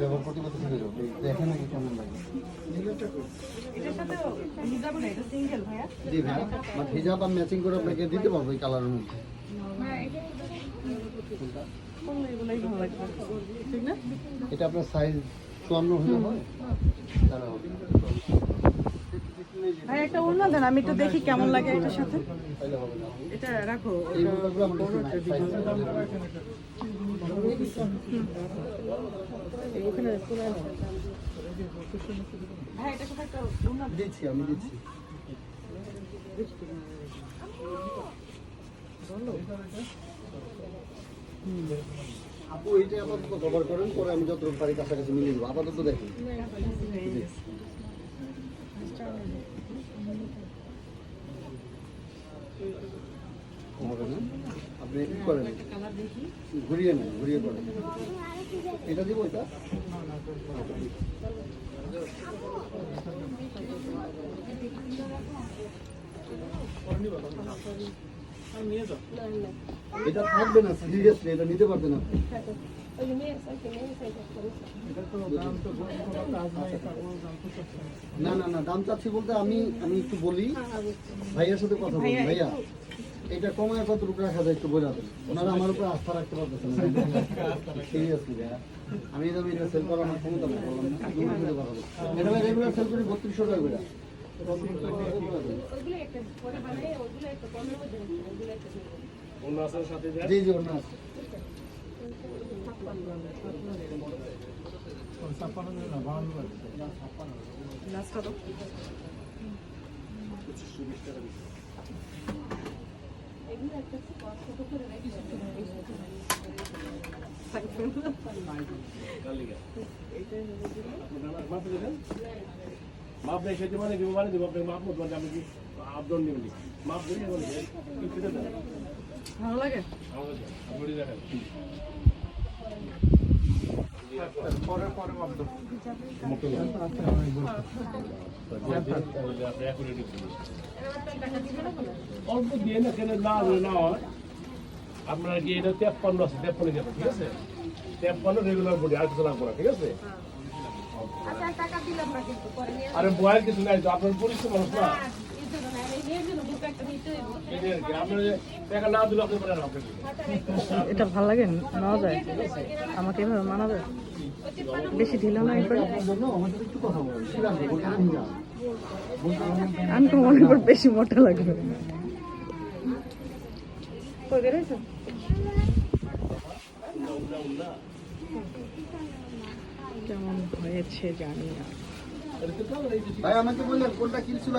ব্যবহার করতে করতে শিখে যাবো। দেখেন নাকি কেমন লাগে। এটার সাথে হিজাব না, এটা সিঙ্গেল ভাইয়া। জি ভাইয়া, বাট হিজাব আর ম্যাচিং করে আপনাকে দিতে পারবো এই কালারের মধ্যে। কোনটা এগুলাই ভালো লাগবে, ঠিক না? এটা আপনার সাইজ 54 হলে হয়, তাহলে হবে। ভাই একটা ওড়না দেন, আমি একটু দেখি কেমন লাগে এটার সাথে। তাহলে হবে না। এটা রাখো। এই মুদ্রাগুলো আমাদের ওখানে তোলা নাও। ভাই এটার সাথে একটা ওড়না দিচ্ছি, আমি দিচ্ছি। আপু এইটা আপাতত কভার করেন, পরে আমি যতটুকু পারি কাছাকাছি মিলিয়ে দেবো। আপাতত দেখেন। হবে না, আপনি কি করেন, ঘুরিয়ে নেন, ঘুরিয়ে করেন। এটা দিব, এটা এটা থাকবে না, সিরিয়াসলি এটা নিতে পারবেন আপনি। না না না, দাম চাচ্ছি বলতে আমি একটু বলি, ভাইয়ার সাথে কথা বলি। ভাইয়া এটা কমায় কত রুপি রাখা যায় একটু বলে দেন। ওনারা আমার উপরে আস্থা রাখতে পারতেছেন না। সিরিয়াসলি ভাইয়া, আমি এটা সেল করা আমার ক্ষমতা নেই, বললাম না। এটা ভাই রেগুলার সেল করি 3200 টাকা করে। জি জি, ওনা আছে। লাস্টটা দাও। মাপ রেখে দেবো মানে দেবো মানে দেবো আপনাকে মাপ মতো আমি কি আপডাউন নেবেন মাপ দিয়ে ভালো লাগে। আপনি দেখেন অল্প দিয়ে না কেন না হয় আপনার কি এটা 53 আছে, 53 যাবে, ঠিক আছে? 53 রেগুলার বডি আর কিছু লাগবে না, ঠিক আছে? আরে বয়ার কিছু নাই তো, আপনার পরিশ্রম মানুষ না। এটা ভালো লাগে, নেওয়া যায়। আমাকে এভাবে মানাবে, বেশি ঢিলা না করে। আমি তো মনে করি বেশি মোটা লাগবে। কেমন হয়েছে জানি না। ভাই আমাকে বললেন কোনটা কিনছিল।